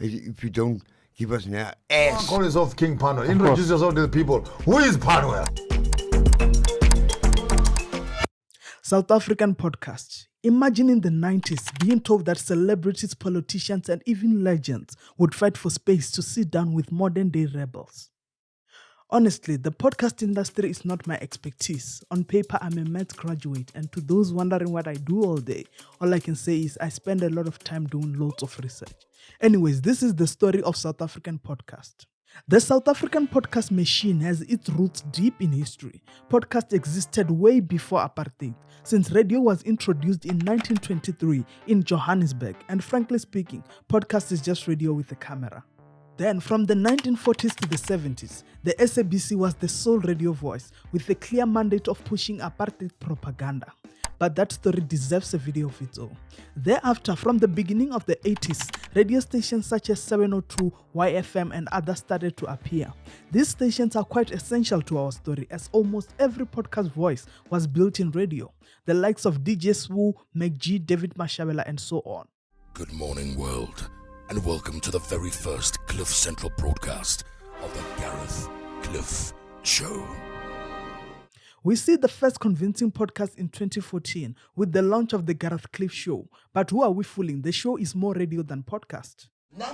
If you don't give us an ass. Call yourself King Pano. Introduce yourself to the people. Who is Pano? South African podcast. Imagine in the 90s being told that celebrities, politicians, and even legends would fight for space to sit down with modern-day rebels. Honestly, the podcast industry is not my expertise. On paper, I'm a math graduate, and to those wondering what I do all day, all I can say is I spend a lot of time doing loads of research. Anyways, this is the story of South African podcast. The South African podcast machine has its roots deep in history. Podcast existed way before apartheid, since radio was introduced in 1923 in Johannesburg, and frankly speaking, podcast is just radio with a camera. Then, from the 1940s to the 70s, the SABC was the sole radio voice with a clear mandate of pushing apartheid propaganda. But that story deserves a video of its own. Thereafter, from the beginning of the 80s, radio stations such as 702, YFM, and others started to appear. These stations are quite essential to our story, as almost every podcast voice was built in radio. The likes of DJ Swoo, McG, David Mashabela, and so on. Good morning, world, and welcome to the very first Cliff Central broadcast of the Gareth Cliff Show. We see the first convincing podcast in 2014 with the launch of the Gareth Cliff Show. But who are we fooling? The show is more radio than podcast. You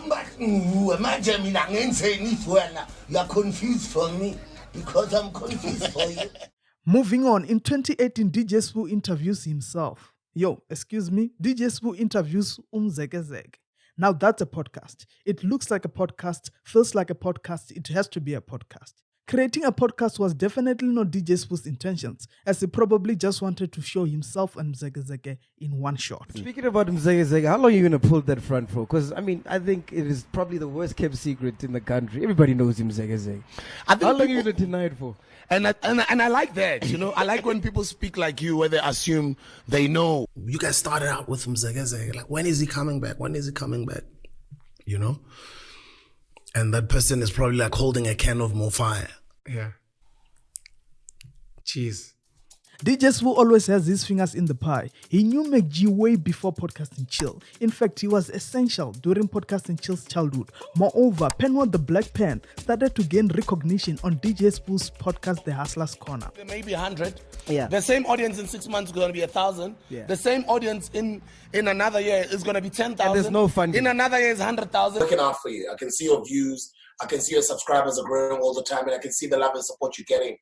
are confused for me because I'm confused for you. Moving on, in 2018, DJ Swoo interviews himself. DJ Swoo interviews Zeg. Now that's a podcast. It looks like a podcast, feels like a podcast, it has to be a podcast. Creating a podcast was definitely not DJ Swoo's intentions, as he probably just wanted to show himself and Mzeke in one shot. Speaking about Mzeke, how long are you going to pull that front for? Because, I think it is probably the worst kept secret in the country. Everybody knows Mzeke. How long are you going to deny it for? And I like that, I like when people speak like you, where they assume they know. You guys started out with Mzeke. Like, when is he coming back? When is he coming back? And that person is probably like holding a can of more fire. Yeah. Jeez. DJ Swoo always has his fingers in the pie. He knew McG way before Podcasting Chill. In fact, he was essential during Podcasting Chill's childhood. Moreover, Penwell the Black Pen started to gain recognition on DJ Swoo's podcast, The Hustler's Corner. There may be 100. Yeah. The same audience in 6 months is going to be 1,000. Yeah. The same audience in another year is going to be 10,000. And there's no funding. In another year is 100,000. Looking out for you. I can see your views. I can see your subscribers are growing all the time, and I can see the love and support you're getting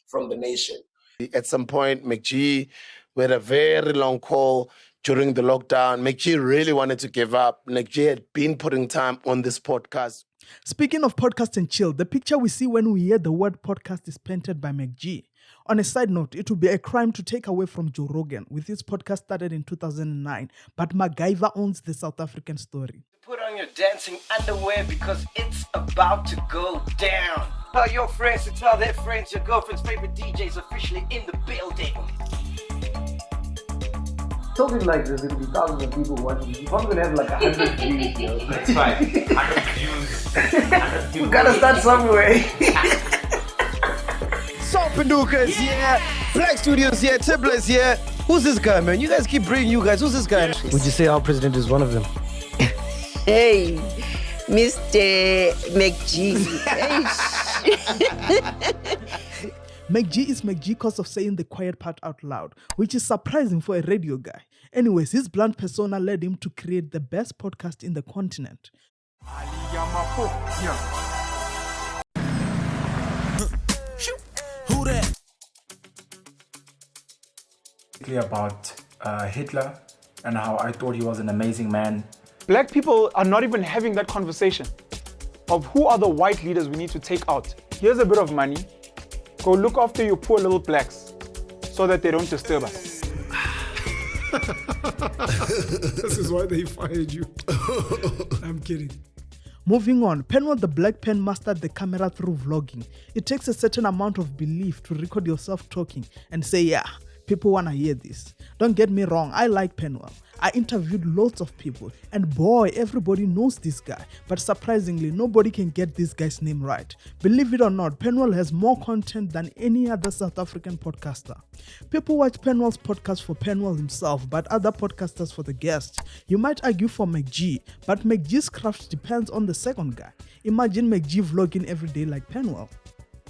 from the nation. At some point, McG, we had a very long call during the lockdown. McG really wanted to give up. McG had been putting time on this podcast. Speaking of podcast and chill, the picture we see when we hear the word podcast is painted by McG. On a side note, it would be a crime to take away from Joe Rogan, with his podcast started in 2009, but MacGyver owns the South African story. Put on your dancing underwear because it's about to go down. Tell your friends to tell their friends your girlfriend's favorite DJ is officially in the building. Something like this, it'll be thousands of people watching. You're probably gonna have like 100 views, yo. That's fine. 100 views. We gotta start somewhere. Salpadukas, yeah. Black Studios, yeah. Tiblers, yeah. Who's this guy, man? You guys keep bringing you guys. Who's this guy? Would you say our president is one of them? Hey, Mr. McG. McG is McG because of saying the quiet part out loud, which is surprising for a radio guy. Anyways, his blunt persona led him to create the best podcast in the continent. Who that? About Hitler and how I thought he was an amazing man. Black people are not even having that conversation of who are the white leaders we need to take out. Here's a bit of money. Go look after your poor little blacks so that they don't disturb us. This is why they fired you. I'm kidding. Moving on, Penwell the Black Pen mastered the camera through vlogging. It takes a certain amount of belief to record yourself talking and say, yeah, people want to hear this. Don't get me wrong, I like Penwell. I interviewed lots of people, and boy, everybody knows this guy. But surprisingly, nobody can get this guy's name right. Believe it or not, Penwell has more content than any other South African podcaster. People watch Penwell's podcast for Penwell himself, but other podcasters for the guests. You might argue for McG, but McG's craft depends on the second guy. Imagine McG vlogging every day like Penwell.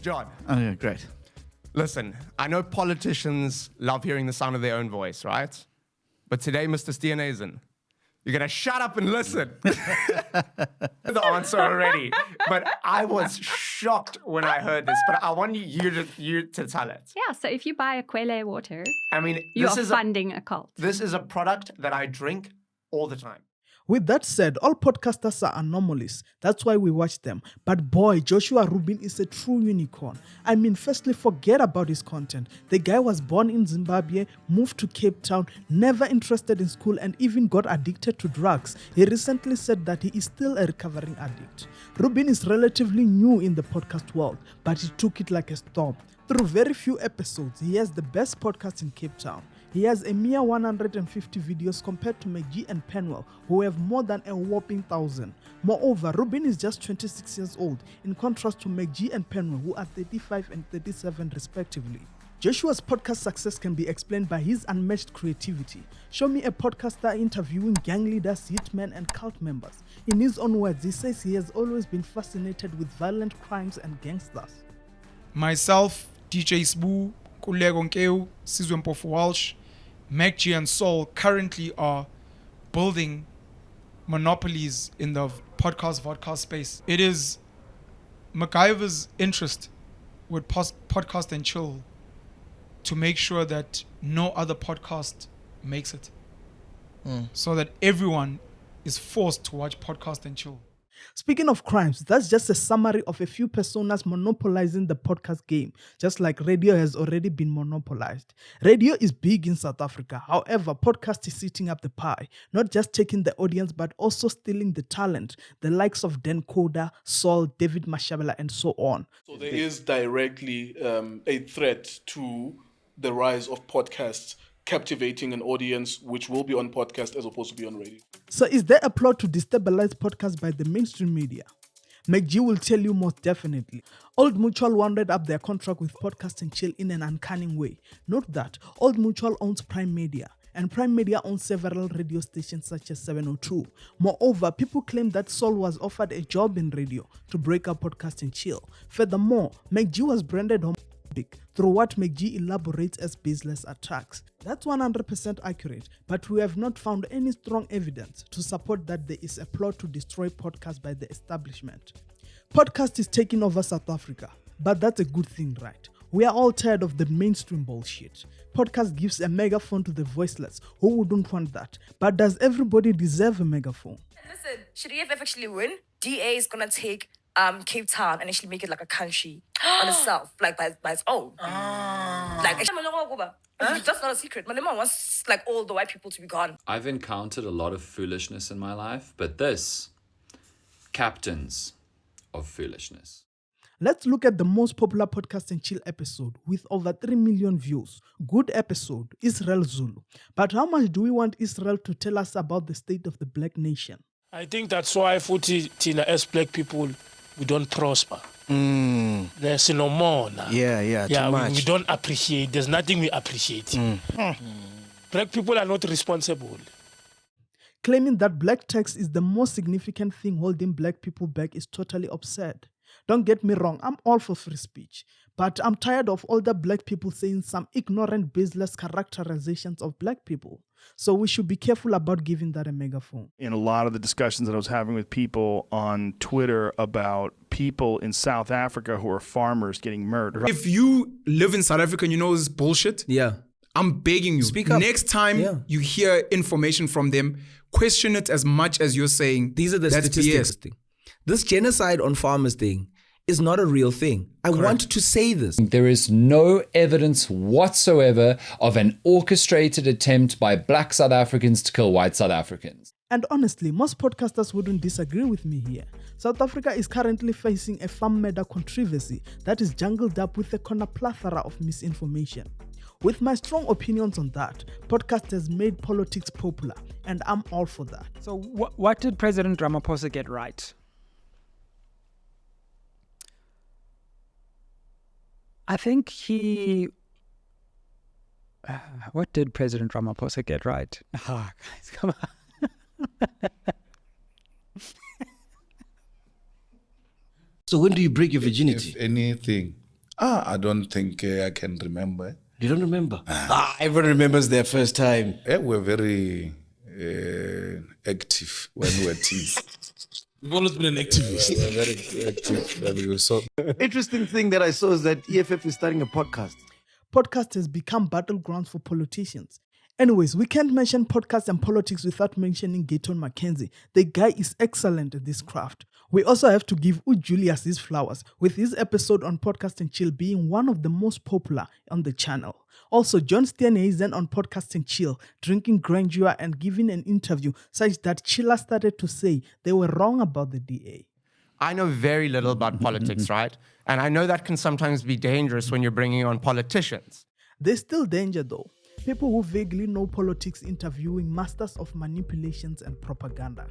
John. Okay, great. Listen, I know politicians love hearing the sound of their own voice, right? But today, Mr. Steenhuisen, you're going to shut up and listen. The answer already. But I was shocked when I heard this. But I want you to tell it. Yeah, so if you buy a Quelle water, I mean, you're funding a cult. This is a product that I drink all the time. With that said, all podcasters are anomalies. That's why we watch them. But boy, Joshua Rubin is a true unicorn. I mean, firstly, forget about his content. The guy was born in Zimbabwe, moved to Cape Town, never interested in school, and even got addicted to drugs. He recently said that he is still a recovering addict. Rubin is relatively new in the podcast world, but he took it like a storm. Through very few episodes, he has the best podcast in Cape Town. He has a mere 150 videos compared to McG and Penwell, who have more than a whopping 1,000. Moreover, Rubin is just 26 years old, in contrast to McG and Penwell, who are 35 and 37 respectively. Joshua's podcast success can be explained by his unmatched creativity. Show me a podcaster interviewing gang leaders, hitmen, and cult members. In his own words, he says he has always been fascinated with violent crimes and gangsters. Myself, DJ Sbu, Kulego Nkeu, Sizwe Mpofu Walsh, MacG and Soul currently are building monopolies in the podcast space. It is MacGyver's interest with Podcast and Chill to make sure that no other podcast makes it. So that everyone is forced to watch Podcast and Chill. Speaking of crimes, that's just a summary of a few personas monopolizing the podcast game, just like radio has already been monopolized. Radio is big in South Africa. However, podcast is eating up the pie, not just taking the audience, but also stealing the talent, the likes of Dan Koda, Saul, David Mashabela, and so on. So there is directly a threat to the rise of podcasts captivating an audience which will be on podcast as opposed to be on radio. So is there a plot to destabilize podcasts by the mainstream media? McG will tell you most definitely. Old Mutual wounded up their contract with Podcast and Chill in an uncanny way. Note that Old Mutual owns Prime Media, and Prime Media owns several radio stations such as 702. Moreover, people claim that Saul was offered a job in radio to break up Podcast and Chill. Furthermore, McG was branded homophobic through what McG elaborates as baseless attacks. That's 100% accurate, but we have not found any strong evidence to support that there is a plot to destroy podcasts by the establishment. Podcast is taking over South Africa, but that's a good thing, right? We are all tired of the mainstream bullshit. Podcast gives a megaphone to the voiceless. Who wouldn't want that? But does everybody deserve a megaphone? Listen, should EFF actually win, DA is gonna take Cape Town and actually make it like a country on itself, like by its own. Like, that's not a secret. Malema wants like all the white people to be gone. I've encountered a lot of foolishness in my life, but this, captains of foolishness. Let's look at the most popular Podcast and Chill episode with over 3 million views. Good episode, Israel Zulu. But how much do we want Israel to tell us about the state of the black nation? I think that's why Tina, as black people, we don't prosper. There's no more now. Yeah, too much. We don't appreciate. There's nothing we appreciate. Black people are not responsible. Claiming that black text is the most significant thing holding black people back is totally absurd. Don't get me wrong, I'm all for free speech. But I'm tired of older black people saying some ignorant, baseless characterizations of black people. So we should be careful about giving that a megaphone. In a lot of the discussions that I was having with people on Twitter about people in South Africa who are farmers getting murdered. If you live in South Africa and you know this bullshit, I'm begging you, speak up. Next time you hear information from them, question it as much as you're saying. These are the statistics thing. This genocide on farmers thing is not a real thing. I want to say this. There is no evidence whatsoever of an orchestrated attempt by black South Africans to kill white South Africans. And honestly, most podcasters wouldn't disagree with me here. South Africa is currently facing a farm murder controversy that is jungled up with a plethora of misinformation. With my strong opinions on that, podcast has made politics popular, and I'm all for that. So what did President Ramaphosa get right? I think he... what did President Ramaphosa get right? Ah, guys, come on. So when do you break your virginity? If anything. I don't think I can remember. You don't remember? Everyone remembers their first time. Yeah, we're very active when we were teens. We've always been an activist. We're very active. So Interesting thing that I saw is that EFF is starting a podcast. Podcast has become battlegrounds for politicians. Anyways, we can't mention podcasts and politics without mentioning Gayton Mackenzie. The guy is excellent at this craft. We also have to give Julius his flowers, with his episode on Podcast and Chill being one of the most popular on the channel. Also, John Steenhuisen on Podcast and Chill, drinking grandeur and giving an interview such that Chilla started to say they were wrong about the DA. I know very little about politics, right? And I know that can sometimes be dangerous when you're bringing on politicians. There's still danger though. People who vaguely know politics interviewing masters of manipulations and propaganda.